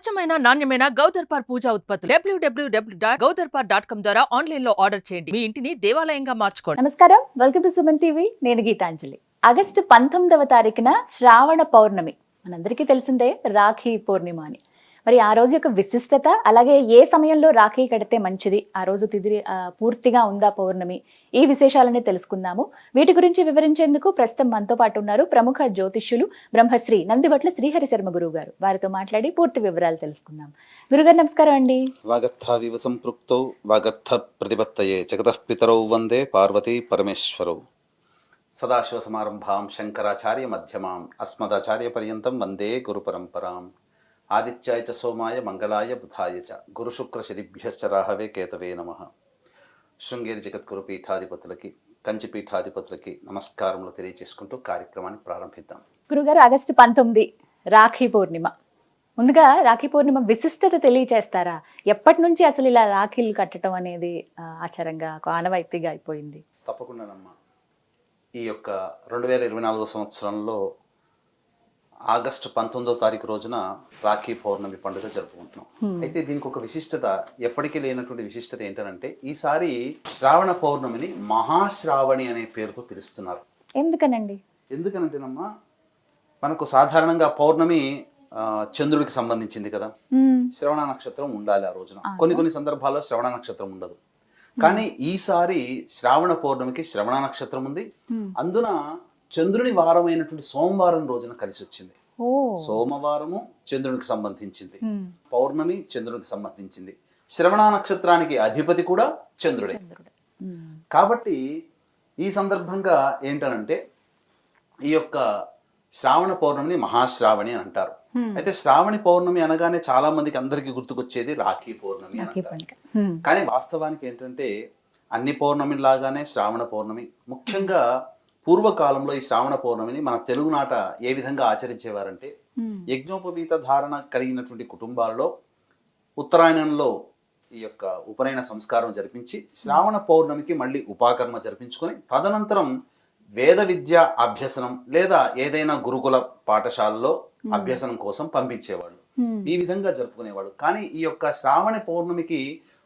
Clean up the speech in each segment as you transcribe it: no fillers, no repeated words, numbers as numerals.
స్వచ్ఛమైన నాణ్యమైన గౌదర్పార్ పూజా ఉత్పత్తులు www.gaudarpar.com ద్వారా ఆన్లైన్ లో ఆర్డర్ చేయండి. మీ ఇంటిని దేవాలయంగా మార్చుకోండి. నమస్కారం, వెల్కమ్ టు సుమన్ టీవీ. నేను గీతాంజలి. ఆగస్టు 19వ తారీఖున శ్రావణ పౌర్ణమి. మనందరికీ తెలిసిందే రాఖీ పూర్ణిమ అని. మరి ఆ రోజు యొక్క విశిష్టత, అలాగే ఏ సమయంలో రాఖీ కడితే మంచిది, ఆ రోజు తిథి పూర్తిగా ఉందా పౌర్ణమి, ఈ విశేషాలని తెలుసుకుందాము. వీటి గురించి వివరించేందుకు ప్రస్తుతం మనతో పాటు ఉన్నారు ప్రముఖ జ్యోతిష్యులు బ్రహ్మశ్రీ నందిబట్ల శ్రీహరి శర్మ గురువు గారు. వారితో మాట్లాడి పూర్తి వివరాలు తెలుసుకుందాం. గురుగారు నమస్కారం అండి. వాగర్థావివ సంపృక్తౌ వాగర్థ ప్రతిపత్తయే జగతః పితరౌ వందే పార్వతీ పరమేశ్వరౌ. సదాశివ సమారంభాం శంకరాచార్య మధ్యమాం అస్మదాచార్య పర్యంతం వందే గురు పరంపరాం. ఆదిత్యాయ చ సోమాయ మంగళాయ బుధాయ చ గురు శుక్ర శనిభ్యశ్చ రాహవే కేతవే నమః. శృంగేరి జగద్గురు పీఠాధిపతులకి, కంచి పీఠాధిపతులకి నమస్కారములు తెలియజేసుకుంటూ కార్యక్రమాన్ని ప్రారంభిద్దాం. గురుగారు, ఆగస్టు 19 రాఖీ పూర్ణిమ. ముందుగా రాఖీ పూర్ణిమ విశిష్టత తెలియచేస్తారా? ఎప్పటి నుంచి అసలు ఇలా రాఖీలు కట్టడం అనేది ఆచారంగా, ఆనవాయితీగా అయిపోయింది? తప్పకుండానమ్మా. ఈ యొక్క 2024 సంవత్సరంలో ఆగస్టు 19వ తారీఖు రోజున రాఖీ పౌర్ణమి పండుగ జరుపుకుంటున్నాం. అయితే దీనికి ఒక విశిష్టత, ఎప్పటికీ లేనటువంటి విశిష్టత ఏంటంటే, ఈసారి శ్రావణ పౌర్ణమిని మహాశ్రావణి అనే పేరుతో పిలుస్తున్నారు. ఎందుకనండి? ఎందుకనంటేనమ్మా, మనకు సాధారణంగా పౌర్ణమి చంద్రుడికి సంబంధించింది కదా. శ్రవణ నక్షత్రం ఉండాలి ఆ రోజున. కొన్ని సందర్భాల్లో శ్రవణ నక్షత్రం ఉండదు. కానీ ఈసారి శ్రావణ పౌర్ణమికి శ్రవణ నక్షత్రం ఉంది. అందున చంద్రుని వారమైనటువంటి సోమవారం రోజున కలిసి వచ్చింది. సోమవారము చంద్రునికి సంబంధించింది, పౌర్ణమి చంద్రునికి సంబంధించింది. శ్రవణ నక్షత్రానికి అధిపతి కూడా చంద్రుడే. కాబట్టి ఈ సందర్భంగా ఏంటనంటే, ఈ యొక్క శ్రావణ పౌర్ణమిని మహాశ్రావణి అని అంటారు. అయితే శ్రావణి పౌర్ణమి అనగానే చాలా మందికి అందరికి గుర్తుకొచ్చేది రాఖీ పౌర్ణమి అని అంటారు. కానీ వాస్తవానికి ఏంటంటే, అన్ని పౌర్ణమి లాగానే శ్రావణ పౌర్ణమి, ముఖ్యంగా పూర్వకాలంలో ఈ శ్రావణ పౌర్ణమిని మన తెలుగునాట ఏ విధంగా ఆచరించేవారంటే, యజ్ఞోపవీత ధారణ కలిగినటువంటి కుటుంబాలలో ఉత్తరాయణంలో ఈ యొక్క ఉపనయన సంస్కారం జరిపించి, శ్రావణ పౌర్ణమికి మళ్ళీ ఉపాకర్మ జరిపించుకొని, తదనంతరం వేద విద్య అభ్యసనం లేదా ఏదైనా గురుకుల పాఠశాలలో అభ్యసనం కోసం పంపించేవాళ్ళు. ఈ విధంగా జరుపుకునేవాడు. కానీ ఈ యొక్క శ్రావణ పౌర్ణమికి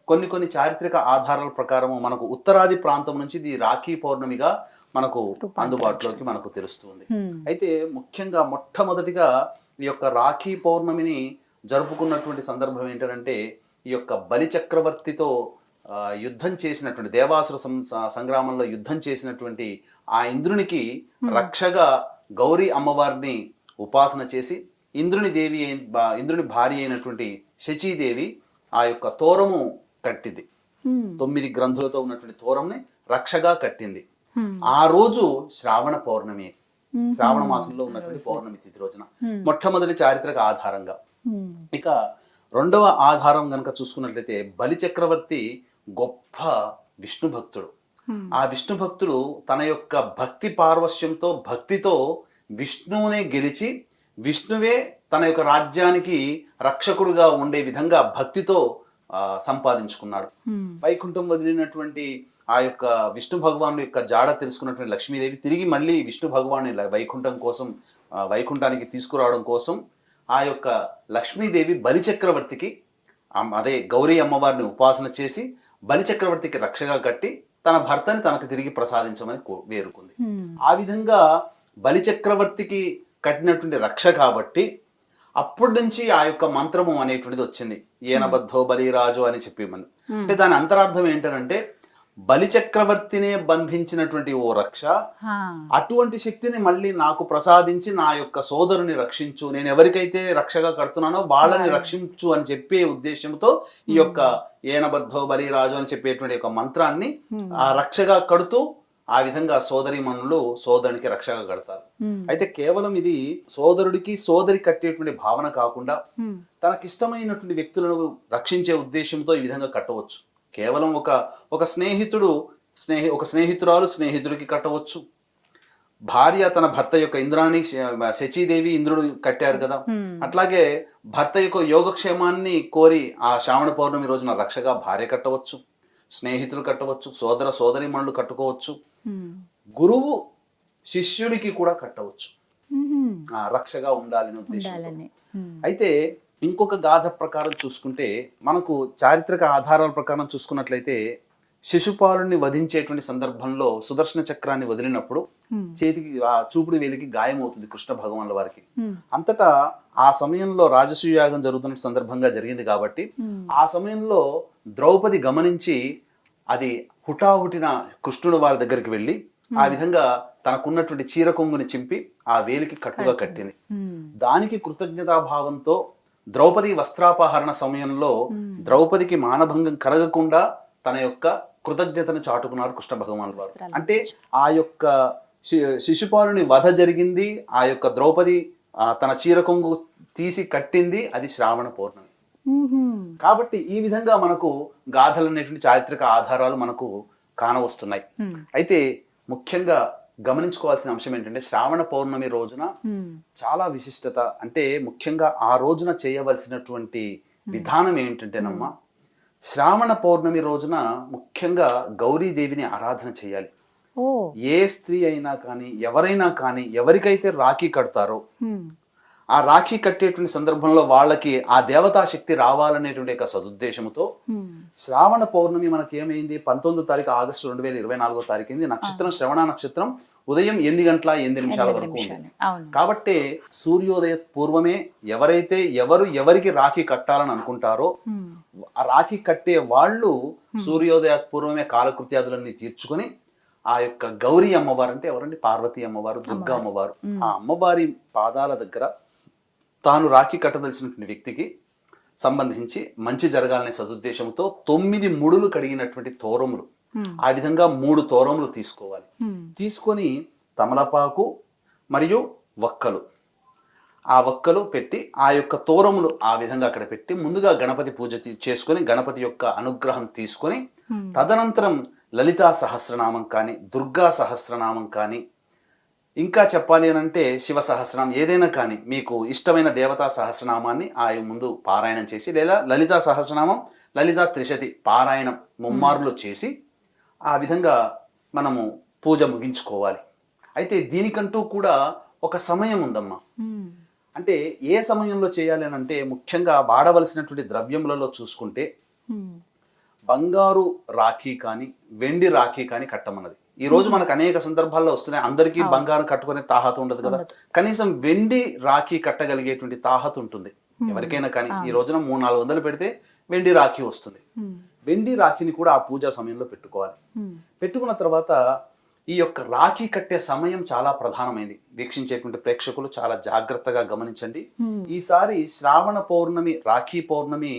కొన్ని చారిత్రక ఆధారాల ప్రకారం మనకు ఉత్తరాది ప్రాంతం నుంచి ఇది రాఖీ పౌర్ణమిగా మనకు అందుబాటులోకి మనకు తెలుస్తుంది. అయితే ముఖ్యంగా మొట్టమొదటిగా ఈ యొక్క రాఖీ పౌర్ణమిని జరుపుకున్నటువంటి సందర్భం ఏంటంటే, ఈ యొక్క బలి చక్రవర్తితో యుద్ధం చేసినటువంటి, దేవాసుర సంగ్రామంలో యుద్ధం చేసినటువంటి ఆ ఇంద్రునికి రక్షగా గౌరీ అమ్మవారిని ఉపాసన చేసి, ఇంద్రుని భార్య అయినటువంటి శచీదేవి ఆ యొక్క తోరము కట్టింది. 9 గ్రంథులతో ఉన్నటువంటి తోరంని రక్షగా కట్టింది. ఆ రోజు శ్రావణ పౌర్ణమి, శ్రావణ మాసంలో ఉన్నటువంటి పౌర్ణమి తిథి రోజున మొట్టమొదటి చారిత్రక ఆధారంగా. ఇక రెండవ ఆధారం గనక చూసుకున్నట్లయితే, బలి చక్రవర్తి గొప్ప విష్ణు భక్తుడు. ఆ విష్ణు భక్తుడు తన యొక్క భక్తి పార్వశ్యంతో, భక్తితో విష్ణువునే గెలిచి, విష్ణువే తన యొక్క రాజ్యానికి రక్షకుడుగా ఉండే విధంగా భక్తితో సంపాదించుకున్నాడు. వైకుంఠం వదిలినటువంటి ఆ యొక్క విష్ణు భగవాను యొక్క జాడ తెలుసుకున్నటువంటి లక్ష్మీదేవి తిరిగి మళ్ళీ విష్ణు భగవాన్ని వైకుంఠానికి తీసుకురావడం కోసం ఆ యొక్క లక్ష్మీదేవి బలిచక్రవర్తికి, అదే గౌరీ అమ్మవారిని ఉపాసన చేసి బలిచక్రవర్తికి రక్షగా కట్టి తన భర్తని తనకు తిరిగి ప్రసాదించమని వేరుకుంది. ఆ విధంగా బలిచక్రవర్తికి కట్టినటువంటి రక్ష కాబట్టి అప్పటి నుంచి ఆ యొక్క మంత్రము అనేటువంటిది వచ్చింది, ఏనబద్ధో బలిరాజు అని చెప్పి. అంటే దాని అంతరార్థం ఏంటంటే, బలిచక్రవర్తినే బంధించినటువంటి ఓ రక్ష, అటువంటి శక్తిని మళ్ళీ నాకు ప్రసాదించి నా యొక్క సోదరుని రక్షించు, నేను ఎవరికైతే రక్షగా కడుతున్నానో వాళ్ళని రక్షించు అని చెప్పే ఉద్దేశంతో ఈ యొక్క ఏనబద్ధో బలిరాజు అని చెప్పేటువంటి ఒక మంత్రాన్ని ఆ రక్షగా కడుతూ, ఆ విధంగా సోదరీమణులు సోదరునికి రక్షగా కడతారు. అయితే కేవలం ఇది సోదరుడికి సోదరి కట్టేటువంటి భావన కాకుండా, తనకిష్టమైనటువంటి వ్యక్తులను రక్షించే ఉద్దేశంతో ఈ విధంగా కట్టవచ్చు. కేవలం ఒక స్నేహితురాలు స్నేహితుడికి కట్టవచ్చు. భార్య తన భర్త యొక్క, ఇంద్రాణి శచీదేవి ఇంద్రుడు కట్టారు కదా, అట్లాగే భర్త యొక్క యోగక్షేమాన్ని కోరి ఆ శ్రావణ పౌర్ణమి రోజున రక్షగా భార్య కట్టవచ్చు, స్నేహితులు కట్టవచ్చు, సోదరీమణులు కట్టుకోవచ్చు, గురువు శిష్యుడికి కూడా కట్టవచ్చు, రక్షగా ఉండాలని ఉద్దేశం. అయితే ఇంకొక గాథ ప్రకారం చూసుకుంటే మనకు చారిత్రక ఆధారాల ప్రకారం చూసుకున్నట్లయితే శిశుపాలుని వధించేటువంటి సందర్భంలో సుదర్శన చక్రాన్ని వదిలినప్పుడు చేతికి ఆ చూపుడు వేలికి గాయం అవుతుంది కృష్ణ భగవానుల వారికి. అంతటా ఆ సమయంలో రాజసూయ యాగం జరుగుతున్న సందర్భంగా జరిగింది కాబట్టి ఆ సమయంలో ద్రౌపది గమనించి అది హుటాహుటిన కృష్ణుడు వారి దగ్గరికి వెళ్ళి ఆ విధంగా తనకున్నటువంటి చీర కొంగుని చింపి ఆ వేలికి కట్టుగా కట్టింది. దానికి కృతజ్ఞతాభావంతో ద్రౌపది వస్త్రాపహరణ సమయంలో ద్రౌపదికి మానభంగం కలగకుండా తన యొక్క కృతజ్ఞతను చాటుకున్నారు కృష్ణ భగవానుల వారు. అంటే ఆ యొక్క శిశుపాలుని వధ జరిగింది, ఆ యొక్క ద్రౌపది తన చీర కొంగు తీసి కట్టింది, అది శ్రావణ పౌర్ణమి. కాబట్టి ఈ విధంగా మనకు గాథలు అనేటువంటి చారిత్రక ఆధారాలు మనకు కానవస్తున్నాయి. అయితే ముఖ్యంగా గమనించుకోవాల్సిన అంశం ఏంటంటే శ్రావణ పౌర్ణమి రోజున చాలా విశిష్టత. అంటే ముఖ్యంగా ఆ రోజున చేయవలసినటువంటి విధానం ఏంటంటేనమ్మా, శ్రావణ పౌర్ణమి రోజున ముఖ్యంగా గౌరీదేవిని ఆరాధన చేయాలి. ఏ స్త్రీ అయినా కానీ ఎవరైనా కానీ ఎవరికైతే రాఖీ కడతారో ఆ రాఖీ కట్టేటువంటి సందర్భంలో వాళ్ళకి ఆ దేవతా శక్తి రావాలనేటువంటి ఒక సదుద్దేశంతో శ్రావణ పౌర్ణమి మనకి ఏమైంది 19వ తారీఖు ఆగస్టు 2024వ తారీఖు నక్షత్రం శ్రవణ నక్షత్రం ఉదయం 8:08 వరకు ఉంది. కాబట్టి సూర్యోదయ పూర్వమే ఎవరికి రాఖీ కట్టాలని అనుకుంటారో ఆ రాఖీ కట్టే వాళ్ళు సూర్యోదయ పూర్వమే కాలకృత్యాదులన్నీ తీర్చుకొని ఆ యొక్క గౌరీ అమ్మవారు అంటే ఎవరండి, పార్వతీ అమ్మవారు, దుర్గా అమ్మవారు, ఆ అమ్మవారి పాదాల దగ్గర తాను రాఖీ కట్టదలిచినటువంటి వ్యక్తికి సంబంధించి మంచి జరగాలనే సదుద్దేశంతో 9 ముడులు కడిగినటువంటి తోరములు, ఆ విధంగా 3 తోరములు తీసుకోవాలి. తీసుకొని తమలపాకు మరియు వక్కలు, ఆ వక్కలు పెట్టి ఆ యొక్క తోరములు ఆ విధంగా అక్కడ పెట్టి ముందుగా గణపతి పూజ చేసుకొని గణపతి యొక్క అనుగ్రహం తీసుకొని తదనంతరం లలితా సహస్రనామం కానీ దుర్గా సహస్రనామం కానీ ఇంకా చెప్పాలి అని అంటే శివ సహస్రనామం ఏదైనా కానీ మీకు ఇష్టమైన దేవతా సహస్రనామాన్ని ఆ ముందు పారాయణం చేసి లేదా లలితా సహస్రనామం లలితా త్రిశతి పారాయణం ముమ్మార్లు చేసి ఆ విధంగా మనము పూజ ముగించుకోవాలి. అయితే దీనికంటూ కూడా ఒక సమయం ఉందమ్మా. అంటే ఏ సమయంలో చేయాలి అని అంటే ముఖ్యంగా వాడవలసినటువంటి ద్రవ్యములలో చూసుకుంటే బంగారు రాఖీ కానీ వెండి రాఖీ కానీ కట్టమన్నది. ఈ రోజు మనకు అనేక సందర్భాల్లో వస్తున్నాయి. అందరికీ బంగారం కట్టుకునే తాహత ఉండదు కదా, కనీసం వెండి రాఖీ కట్టగలిగేటువంటి తాహత ఉంటుంది ఎవరికైనా కానీ. ఈ రోజున 300-400 పెడితే వెండి రాఖీ వస్తుంది. వెండి రాఖీని కూడా ఆ పూజా సమయంలో పెట్టుకోవాలి. పెట్టుకున్న తర్వాత ఈ యొక్క రాఖీ కట్టే సమయం చాలా ప్రధానమైంది. వీక్షించేటువంటి ప్రేక్షకులు చాలా జాగ్రత్తగా గమనించండి. ఈసారి శ్రావణ పౌర్ణమి రాఖీ పౌర్ణమి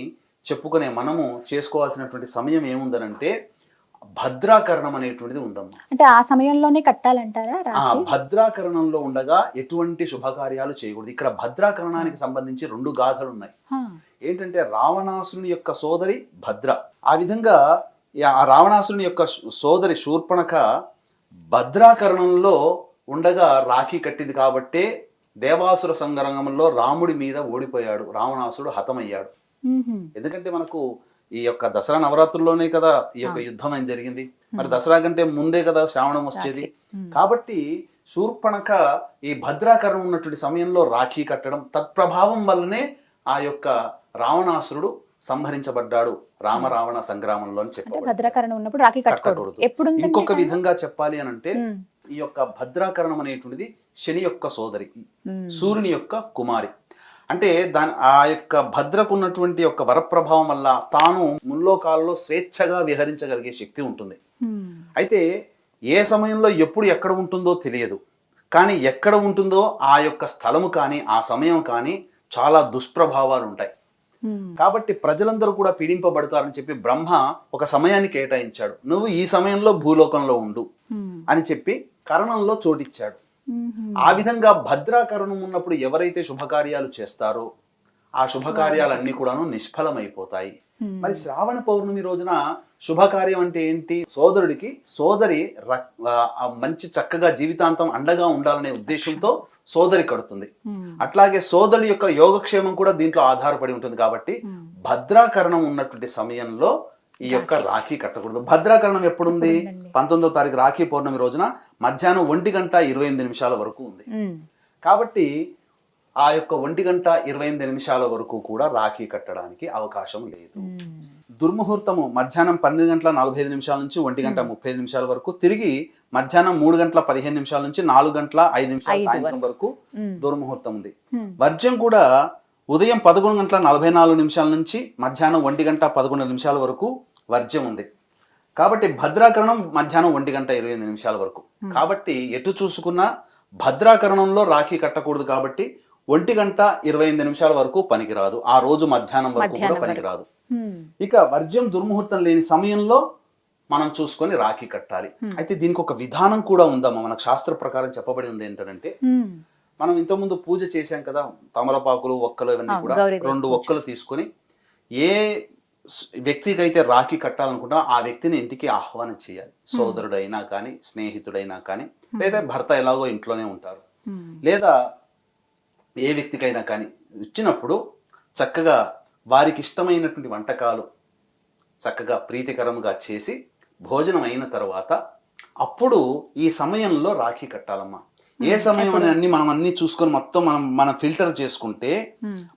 చెప్పుకునే మనము చేసుకోవాల్సినటువంటి సమయం ఏముందనంటే భద్రాకరణం అనేటువంటిది ఉందమ్మా. అంటే ఆ సమయంలోనే కట్టాలంటారా? ఆ భద్రాకరణంలో ఉండగా ఎటువంటి శుభకార్యాలు చేయకూడదు. ఇక్కడ భద్రాకరణానికి సంబంధించి 2 గాథలు ఉన్నాయి. ఏంటంటే రావణాసురుని యొక్క సోదరి భద్ర, ఆ విధంగా ఆ రావణాసురుని యొక్క సోదరి శూర్పణఖ భద్రాకరణంలో ఉండగా రాఖీ కట్టింది కాబట్టే దేవాసుర సంగ్రామంలో రాముడి మీద ఓడిపోయాడు, రావణాసురుడు హతమయ్యాడు. ఎందుకంటే మనకు ఈ యొక్క దసరా నవరాత్రుల్లోనే కదా ఈ యొక్క యుద్ధం అని జరిగింది. మరి దసరా కంటే ముందే కదా శ్రావణం వచ్చేది. కాబట్టి శూర్పణఖ ఈ భద్రాకరణం ఉన్నటువంటి సమయంలో రాఖీ కట్టడం తత్ప్రభావం వల్లనే ఆ యొక్క రావణాసురుడు సంహరించబడ్డాడు రామరావణ సంగ్రామంలో అని చెప్పారు. భద్రాకరణం ఉన్నప్పుడు రాఖీ కట్టకూడదు. ఇంకొక విధంగా చెప్పాలి అని అంటే ఈ యొక్క భద్రాకరణం అనేటువంటిది శని యొక్క సోదరి, సూర్యుని యొక్క కుమారి. అంటే ఆ యొక్క భద్రకు ఉన్నటువంటి యొక్క వరప్రభావం వల్ల తాను ముల్లోకాలలో స్వేచ్ఛగా విహరించగలిగే శక్తి ఉంటుంది. అయితే ఏ సమయంలో ఎప్పుడు ఎక్కడ ఉంటుందో తెలియదు, కానీ ఎక్కడ ఉంటుందో ఆ యొక్క స్థలము కానీ ఆ సమయం కానీ చాలా దుష్ప్రభావాలు ఉంటాయి. కాబట్టి ప్రజలందరూ కూడా పీడింపబడతారని చెప్పి బ్రహ్మ ఒక సమయాన్ని కేటాయించాడు. నువ్వు ఈ సమయంలో భూలోకంలో ఉండు అని చెప్పి కరణంలో చోటిచ్చాడు. ఆ విధంగా భద్రాకరణం ఉన్నప్పుడు ఎవరైతే శుభకార్యాలు చేస్తారో ఆ శుభకార్యాలన్నీ కూడాను నిష్ఫలమైపోతాయి. మరి శ్రావణ పౌర్ణమి రోజున శుభకార్యం అంటే ఏంటి? సోదరుడికి సోదరి మంచి చక్కగా జీవితాంతం అండగా ఉండాలనే ఉద్దేశంతో సోదరి కడుతుంది. అట్లాగే సోదరుడి యొక్క యోగక్షేమం కూడా దీంట్లో ఆధారపడి ఉంటుంది. కాబట్టి భద్రాకరణం ఉన్నటువంటి సమయంలో ఈ యొక్క రాఖీ కట్టకూడదు. భద్రాకరణం ఎప్పుడుంది? 19వ తారీఖు రాఖీ పౌర్ణమి రోజున మధ్యాహ్నం 1:28 వరకు ఉంది. కాబట్టి ఆ యొక్క 1:28 వరకు కూడా రాఖీ కట్టడానికి అవకాశం లేదు. దుర్ముహూర్తము మధ్యాహ్నం 12:45 నుంచి 1:35 వరకు, తిరిగి మధ్యాహ్నం 3:15 నుంచి 4:05 సాయంత్రం వరకు దుర్ముహూర్తం ఉంది. వర్జ్యం కూడా ఉదయం 11:44 నుంచి మధ్యాహ్నం 1:11 వరకు వర్జ్యం ఉంది. కాబట్టి భద్రాకరణం మధ్యాహ్నం 1:28 వరకు. కాబట్టి ఎటు చూసుకున్నా భద్రాకరణంలో రాఖీ కట్టకూడదు, కాబట్టి 1:28 వరకు పనికిరాదు. ఆ రోజు మధ్యాహ్నం వరకు కూడా పనికిరాదు. ఇక వర్జ్యం దుర్ముహూర్తం లేని సమయంలో మనం చూసుకొని రాఖీ కట్టాలి. అయితే దీనికి ఒక విధానం కూడా ఉందమ్మా. మనకు శాస్త్ర ప్రకారం చెప్పబడి ఉంది ఏంటంటే, మనం ఇంతకుముందు పూజ చేశాం కదా, తమలపాకులు, ఒక్కలు ఇవన్నీ కూడా 2 ఒక్కలు తీసుకొని ఏ వ్యక్తికి అయితే రాఖీ కట్టాలనుకుంటా ఆ వ్యక్తిని ఇంటికి ఆహ్వానం చేయాలి. సోదరుడైనా కానీ, స్నేహితుడైనా కానీ, లేదా భర్త ఎలాగో ఇంట్లోనే ఉంటారు, లేదా ఏ వ్యక్తికైనా కానీ ఇచ్చినప్పుడు చక్కగా వారికి ఇష్టమైనటువంటి వంటకాలు చక్కగా ప్రీతికరముగా చేసి భోజనం అయిన తర్వాత అప్పుడు ఈ సమయంలో రాఖీ కట్టాలమ్మా. ఏ సమయం అని అన్ని మనం అన్ని చూసుకొని మొత్తం మనం ఫిల్టర్ చేసుకుంటే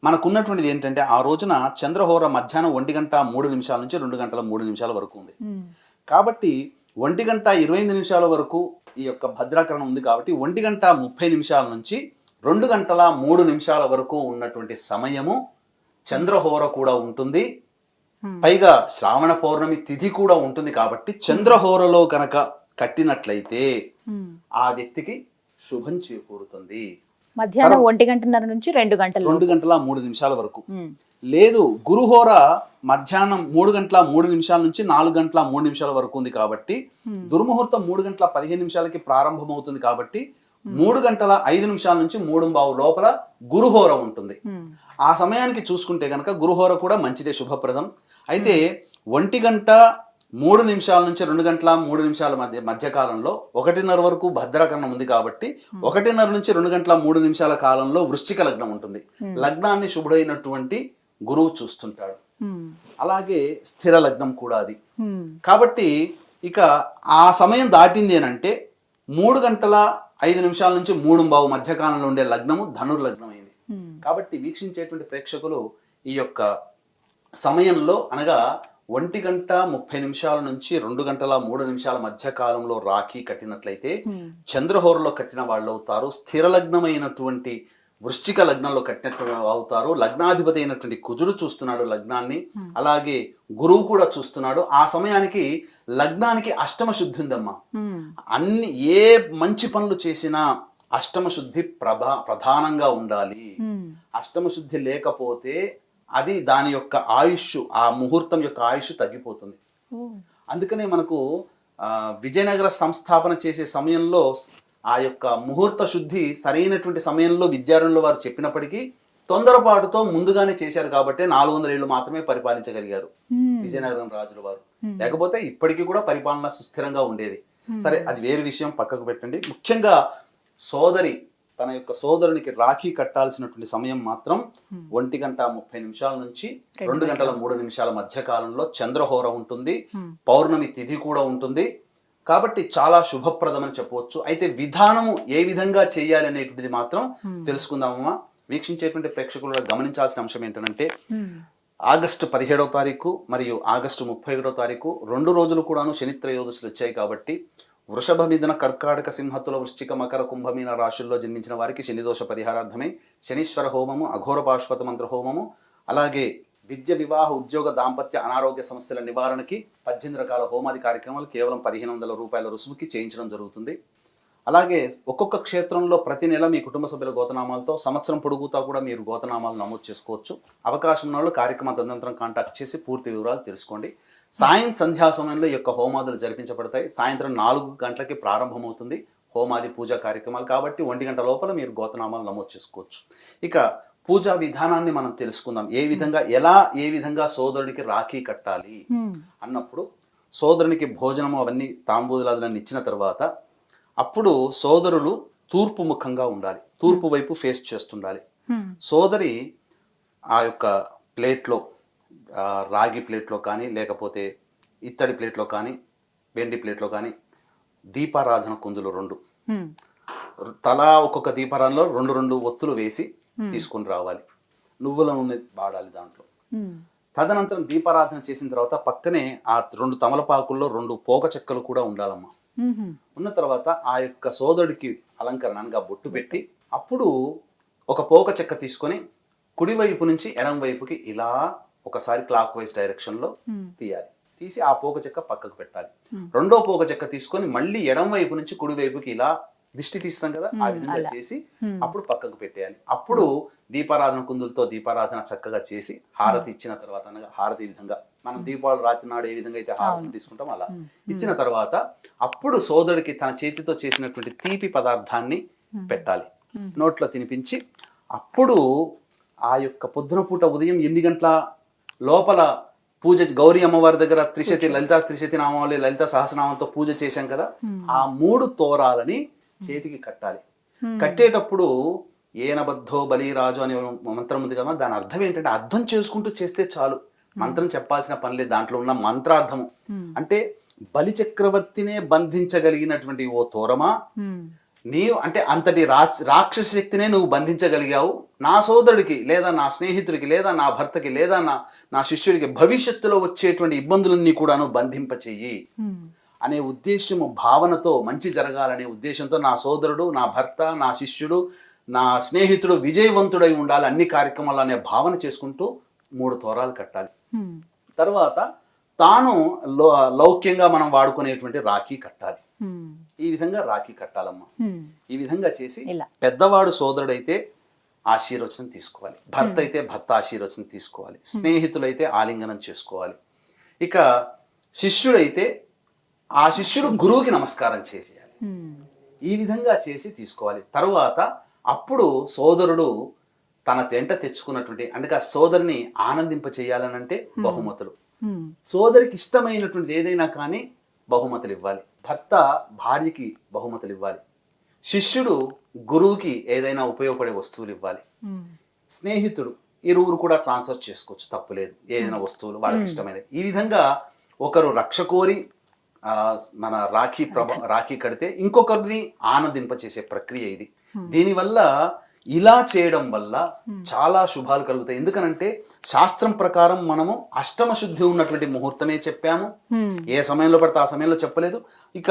మనకున్నటువంటిది ఏంటంటే, ఆ రోజున చంద్రహోర మధ్యాహ్నం 1:03 నుంచి 2:03 వరకు ఉంది. కాబట్టి 1:25 వరకు ఈ యొక్క భద్రాకరణం ఉంది. కాబట్టి 1:30 నుంచి 2:03 వరకు ఉన్నటువంటి సమయము చంద్రహోర కూడా ఉంటుంది. పైగా శ్రావణ పౌర్ణమి తిథి కూడా ఉంటుంది. కాబట్టి చంద్రహోరలో కనుక కట్టినట్లయితే ఆ వ్యక్తికి శుభం చేకూరుతుంది. మధ్యాహ్నం 1:30 నుంచి 2:03 వరకు. లేదు, గురుహోర మధ్యాహ్నం 3:03 నుంచి 4:03 వరకు ఉంది. కాబట్టి దుర్ముహూర్తం 3:15 ప్రారంభమవుతుంది. కాబట్టి 3:05 నుంచి 3:15 లోపల గురుహోర ఉంటుంది. ఆ సమయానికి చూసుకుంటే కనుక గురుహోర కూడా మంచిదే, శుభప్రదం. అయితే 1:03 నుంచి 2:03 మధ్యకాలంలో 1:30 వరకు భద్రాకరణం ఉంది. కాబట్టి 1:30 నుంచి 2:03 కాలంలో వృశ్చిక లగ్నం ఉంటుంది. లగ్నాన్ని శుభుడైనటువంటి గురువు చూస్తుంటాడు. అలాగే స్థిర లగ్నం కూడా అది. కాబట్టి ఇక ఆ సమయం దాటింది అని అంటే 3:05 నుంచి 3:15 మధ్యకాలంలో ఉండే లగ్నము ధనుర్లగ్నం అయింది. కాబట్టి వీక్షించేటువంటి ప్రేక్షకులు ఈ యొక్క సమయంలో అనగా 1:30 నుంచి 2:03 మధ్య కాలంలో రాఖీ కట్టినట్లయితే చంద్రహోరలో కట్టిన వాళ్ళు అవుతారు. స్థిర లగ్నమైనటువంటి వృశ్చిక లగ్నంలో కట్టినట్టు అవుతారు. లగ్నాధిపతి అయినటువంటి కుజుడు చూస్తున్నాడు లగ్నాన్ని, అలాగే గురువు కూడా చూస్తున్నాడు. ఆ సమయానికి లగ్నానికి అష్టమ శుద్ధి ఉందమ్మా. అన్ని ఏ మంచి పనులు చేసినా అష్టమ శుద్ధి ప్రధానంగా ఉండాలి. అష్టమ శుద్ధి లేకపోతే అది దాని యొక్క ఆయుష్, ఆ ముహూర్తం యొక్క ఆయుష్ తగ్గిపోతుంది. అందుకనే మనకు విజయనగర సంస్థాపన చేసే సమయంలో ఆ యొక్క ముహూర్త శుద్ధి సరైనటువంటి సమయంలో విద్యారణ్యుల వారు చెప్పినప్పటికీ తొందరపాటుతో ముందుగానే చేశారు. కాబట్టి 400 ఏళ్ళు మాత్రమే పరిపాలించగలిగారు విజయనగరం రాజుల వారు. లేకపోతే ఇప్పటికీ కూడా పరిపాలన సుస్థిరంగా ఉండేది. సరే, అది వేరే విషయం, పక్కకు పెట్టండి. ముఖ్యంగా సోదరి తన యొక్క సోదరునికి రాఖీ కట్టాల్సినటువంటి సమయం మాత్రం 1:30 నుంచి 2:03 మధ్య కాలంలో చంద్రహోర ఉంటుంది. పౌర్ణమి తిథి కూడా ఉంటుంది. కాబట్టి చాలా శుభప్రదమని చెప్పవచ్చు. అయితే విధానము ఏ విధంగా చేయాలి అనేటువంటిది మాత్రం తెలుసుకుందామమ్మా. వీక్షించేటువంటి ప్రేక్షకులు గమనించాల్సిన అంశం ఏంటంటే, ఆగస్టు 17వ తారీఖు మరియు ఆగస్టు 31వ తారీఖు 2 రోజులు కూడాను శనిత్రయోదశులు వచ్చాయి. కాబట్టి వృషభ, మిథున, కర్కాటక, సింహతుల, వృశ్చిక, మకర, కుంభమీన రాశుల్లో జన్మించిన వారికి శనిదోష పరిహారార్థమై శనీశ్వర హోమము, అఘోర పాశుపత మంత్ర హోమము, అలాగే విద్య, వివాహ, ఉద్యోగ, దాంపత్య, అనారోగ్య సమస్యల నివారణకి 18 రకాల హోమాది కార్యక్రమాలు కేవలం 1500 రూపాయల రుసుముకి చేయించడం జరుగుతుంది. అలాగే ఒక్కొక్క క్షేత్రంలో ప్రతి నెల మీ కుటుంబ సభ్యుల గోతనామాలతో సంవత్సరం పొడుగుతా కూడా మీరు గోతనామాలు నమోదు చేసుకోవచ్చు. అవకాశం ఉన్న వాళ్ళు కార్యక్రమ తదనంతరం కాంటాక్ట్ చేసి పూర్తి వివరాలు తెలుసుకోండి. సంధ్యా సమయంలో ఈ యొక్క హోమాదులు జరిపించబడతాయి. సాయంత్రం 4 గంటలకి ప్రారంభమవుతుంది హోమాది పూజా కార్యక్రమాలు. కాబట్టి 1 గంట లోపల మీరు గోతనామాలు నమోదు చేసుకోవచ్చు. ఇక పూజా విధానాన్ని మనం తెలుసుకుందాం. ఏ విధంగా సోదరుడికి రాఖీ కట్టాలి అన్నప్పుడు, సోదరునికి భోజనము అవన్నీ తాంబూలాదులన్నీ ఇచ్చిన తర్వాత అప్పుడు సోదరులు తూర్పు ముఖంగా ఉండాలి, తూర్పు వైపు ఫేస్ చేస్తుండాలి. సోదరి ఆ యొక్క ప్లేట్లో, రాగి ప్లేట్లో కానీ లేకపోతే ఇత్తడి ప్లేట్లో కానీ వెండి ప్లేట్లో కానీ దీపారాధన కుందులు 2 తలా ఒక్కొక్క దీపారాధనలో 2 ఒత్తులు వేసి తీసుకొని రావాలి, నువ్వుల నూనె వాడాలి దాంట్లో. తదనంతరం దీపారాధన చేసిన తర్వాత పక్కనే ఆ 2 తమలపాకుల్లో 2 పోక చెక్కలు కూడా ఉండాలమ్మా. ఉన్న తర్వాత ఆ యొక్క సోదరుడికి అలంకరణ అనగా బొట్టు పెట్టి, అప్పుడు ఒక పోక చెక్క తీసుకొని కుడివైపు నుంచి ఎడం వైపుకి ఇలా ఒకసారి క్లాక్ వైజ్ డైరెక్షన్ లో తీయాలి. తీసి ఆ పోక చెక్క పక్కకు పెట్టాలి. రెండో పోక చెక్క తీసుకొని మళ్ళీ ఎడం వైపు నుంచి కుడి వైపుకి ఇలా దిష్టి తీస్తాం కదా, ఆ విధంగా చేసి అప్పుడు పక్కకు పెట్టేయాలి. అప్పుడు దీపారాధన కుందులతో దీపారాధన చక్కగా చేసి హారతి ఇచ్చిన తర్వాత, అనగా హారతి విధంగా మనం దీపావళి రాత్రి నాడు ఏ విధంగా అయితే హారతి తీసుకుంటాం అలా ఇచ్చిన తర్వాత అప్పుడు సోదరుడికి తన చేతితో చేసినటువంటి తీపి పదార్థాన్ని పెట్టాలి, నోట్లో తినిపించి అప్పుడు ఆ యొక్క పొద్దున పూట ఉదయం 8 గంటల లోపల పూజ, గౌరీ అమ్మవారి దగ్గర లలితా త్రిశతి నామావళి, లలిత సహస్రనామంతో పూజ చేశాం కదా, ఆ 3 తోరాలని చేతికి కట్టాలి. కట్టేటప్పుడు ఏనబద్ధో బలిరాజు అనే మంత్రం ఉంది కదా, దాని అర్థం ఏంటంటే అర్థం చేసుకుంటూ చేస్తే చాలు, మంత్రం చెప్పాల్సిన పని లేదు. దాంట్లో ఉన్న మంత్రార్థము అంటే బలి చక్రవర్తినే బంధించగలిగినటువంటి ఓ తోరమా, నీవు అంటే అంతటి రాక్షస శక్తినే నువ్వు బంధించగలిగావు, నా సోదరుడికి లేదా నా స్నేహితుడికి లేదా నా భర్తకి లేదా నా శిష్యుడికి భవిష్యత్తులో వచ్చేటువంటి ఇబ్బందులన్నీ కూడాను బంధింపచేయి అనే ఉద్దేశము, భావనతో మంచి జరగాలనే ఉద్దేశంతో నా సోదరుడు, నా భర్త, నా శిష్యుడు, నా స్నేహితుడు విజయవంతుడై ఉండాలి అన్ని కార్యక్రమాలు అనే భావన చేసుకుంటూ 3 తోరాలు కట్టాలి. తర్వాత తాను లౌక్యంగా మనం వాడుకునేటువంటి రాఖీ కట్టాలి. ఈ విధంగా రాఖీ కట్టాలమ్మా. ఈ విధంగా చేసి పెద్దవాడు సోదరుడైతే ఆశీర్వచనం తీసుకోవాలి, భర్త అయితే భర్త ఆశీర్వచనం తీసుకోవాలి, స్నేహితులైతే ఆలింగనం చేసుకోవాలి. ఇక శిష్యుడైతే ఆ శిష్యుడు గురువుకి నమస్కారం చేయాలి. ఈ విధంగా చేసి తీసుకోవాలి. తరువాత అప్పుడు సోదరుడు తన వెంట తెచ్చుకున్నటువంటి, అంటే ఆ సోదరుని ఆనందింప చేయాలనంటే బహుమతులు, సోదరికి ఇష్టమైనటువంటి ఏదైనా కానీ బహుమతులు ఇవ్వాలి. భర్త భార్యకి బహుమతులు ఇవ్వాలి, శిష్యుడు గురువుకి ఏదైనా ఉపయోగపడే వస్తువులు ఇవ్వాలి, స్నేహితుడు ఇరువురు కూడా ట్రాన్స్ఫర్ చేసుకోవచ్చు, తప్పులేదు, ఏదైనా వస్తువులు వాళ్ళకి ఇష్టమైనవి. ఈ విధంగా ఒకరు రక్ష కోరి మన రాఖీ కడితే ఇంకొకరిని ఆనందింపచేసే ప్రక్రియ ఇది. దీనివల్ల ఇలా చేయడం వల్ల చాలా శుభాలు కలుగుతాయి. ఎందుకనంటే శాస్త్రం ప్రకారం మనము అష్టమ శుద్ధి ఉన్నటువంటి ముహూర్తమే చెప్పాము, ఏ సమయంలో పడితే ఆ సమయంలో చెప్పలేదు. ఇక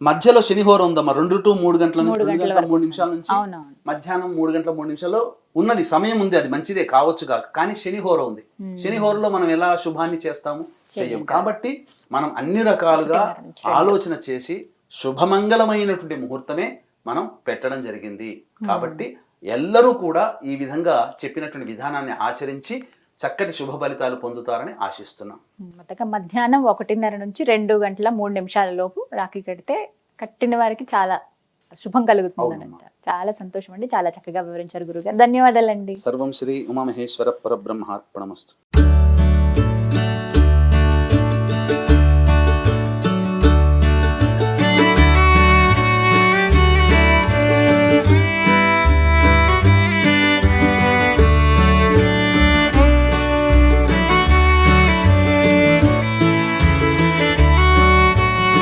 మధ్యలో శనిహోరం ఉందమ్మా, 2 to 3 గంటల నుంచి 2 గంటల 3 నిమిషాల నుంచి మధ్యాహ్నం 3 గంటల 3 నిమిషాల్లో ఉన్నది సమయం ఉంది, అది మంచిదే కావచ్చు కాక, కానీ శనిహోరం ఉంది. శనిహోరంలో మనం ఎలా శుభాన్ని చేస్తాము, చెయ్యం. కాబట్టి మనం అన్ని రకాలుగా ఆలోచన చేసి శుభమంగళమైనటువంటి ముహూర్తమే మనం పెట్టడం జరిగింది. కాబట్టి ఎల్లరూ కూడా ఈ విధంగా చెప్పినటువంటి విధానాన్ని ఆచరించి చక్కటి శుభ ఫలితాలు పొందుతారని ఆశిస్తున్నాం. మొత్తంగా మధ్యాహ్నం 1:30 నుంచి 2 గంటల 3 నిమిషాల లోపు రాఖీ కడితే కట్టిన వారికి చాలా శుభం కలుగుతుంది అంటారు. చాలా సంతోషం అండి, చాలా చక్కగా వివరించారు గురుగారు. ధన్యవాదాలండి. సర్వం శ్రీ ఉమామహేశ్వర పరబ్రహ్మార్పణమస్తు.